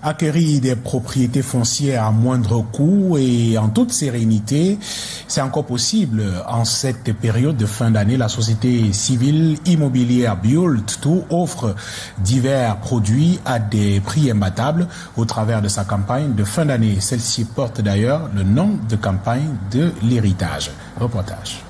Acquérir des propriétés foncières à moindre coût et en toute sérénité, c'est encore possible. En cette période de fin d'année, la société civile immobilière Build2 offre divers produits à des prix imbattables au travers de sa campagne de fin d'année. Celle-ci porte d'ailleurs le nom de campagne de l'héritage. Reportage.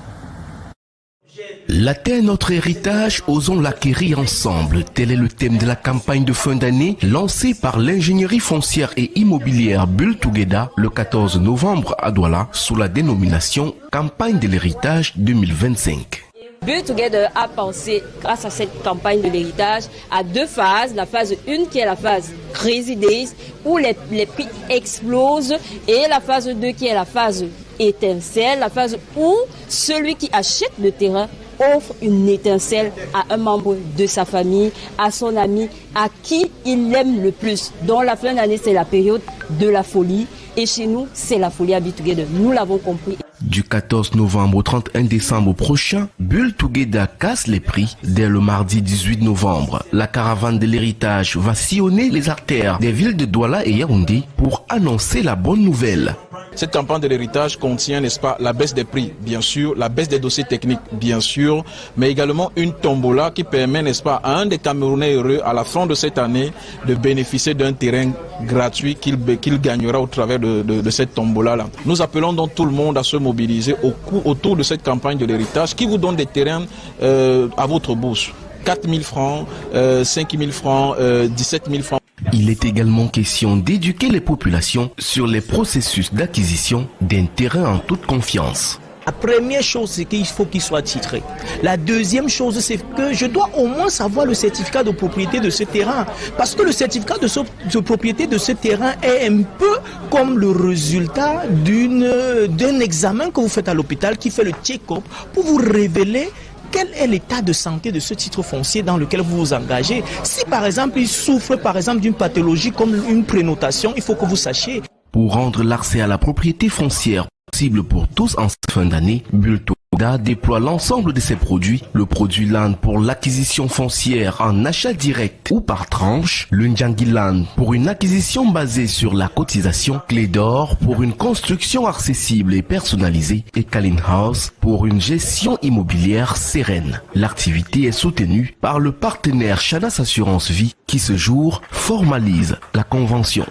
La terre est notre héritage, osons l'acquérir ensemble. Tel est le thème de la campagne de fin d'année lancée par l'ingénierie foncière et immobilière Build2 le 14 novembre à Douala sous la dénomination Campagne de l'héritage 2025. Build2 a pensé, grâce à cette campagne de l'héritage, à deux phases. La phase 1 qui est la phase Crazy Days où les prix explosent et la phase 2 qui est la phase étincelle, la phase où celui qui achète le terrain offre une étincelle à un membre de sa famille, à son ami, à qui il aime le plus. Donc la fin d'année, c'est la période de la folie. Et chez nous, c'est la folie à Build2. Nous l'avons compris. Du 14 novembre au 31 décembre prochain, Build2 casse les prix. Dès le mardi 18 novembre, la caravane de l'héritage va sillonner les artères des villes de Douala et Yaoundé pour annoncer la bonne nouvelle. Cette campagne de l'héritage contient, n'est-ce pas, la baisse des prix, bien sûr, la baisse des dossiers techniques, bien sûr, mais également une tombola qui permet, n'est-ce pas, à un des Camerounais heureux à la fin de cette année de bénéficier d'un terrain gratuit qu'il gagnera au travers de cette tombola-là. Nous appelons donc tout le monde à se mobiliser autour de cette campagne de l'héritage qui vous donne des terrains à votre bourse. 4 000 francs, 5 000 francs, 17 000 francs. Il est également question d'éduquer les populations sur les processus d'acquisition d'un terrain en toute confiance. La première chose, c'est qu'il faut qu'il soit titré. La deuxième chose, c'est que je dois au moins savoir le certificat de propriété de ce terrain. Parce que le certificat de propriété de ce terrain est un peu comme le résultat d'un examen que vous faites à l'hôpital qui fait le check-up pour vous révéler quel est l'état de santé de ce titre foncier dans lequel vous vous engagez. Si par exemple il souffre par exemple d'une pathologie comme une prénotation, il faut que vous sachiez. Pour rendre l'accès à la propriété foncière possible pour tous en cette fin d'année, Build2 déploie l'ensemble de ses produits. Le produit Land pour l'acquisition foncière en achat direct ou par tranche, le Ndjangi Land pour une acquisition basée sur la cotisation, Clé d'Or pour une construction accessible et personnalisée et Kalin House pour une gestion immobilière sereine. L'activité est soutenue par le partenaire Chanas Assurance Vie qui ce jour formalise la convention.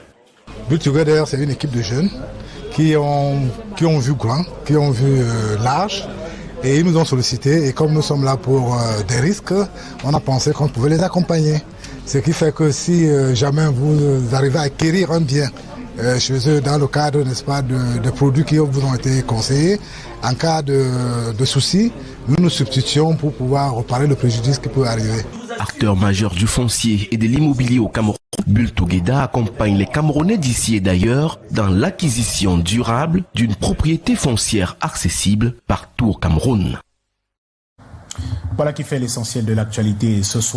Build2, c'est une équipe de jeunes qui ont vu grand, qui ont vu large. Et ils nous ont sollicité et comme nous sommes là pour des risques, on a pensé qu'on pouvait les accompagner. Ce qui fait que si jamais vous arrivez à acquérir un bien chez eux dans le cadre, n'est-ce pas, de produits qui vous ont été conseillés, en cas de soucis, nous nous substituons pour pouvoir réparer le préjudice qui peut arriver. Acteur majeur du foncier et de l'immobilier au Cameroun, Build2 accompagne les Camerounais d'ici et d'ailleurs dans l'acquisition durable d'une propriété foncière accessible partout au Cameroun. Voilà qui fait l'essentiel de l'actualité ce soir.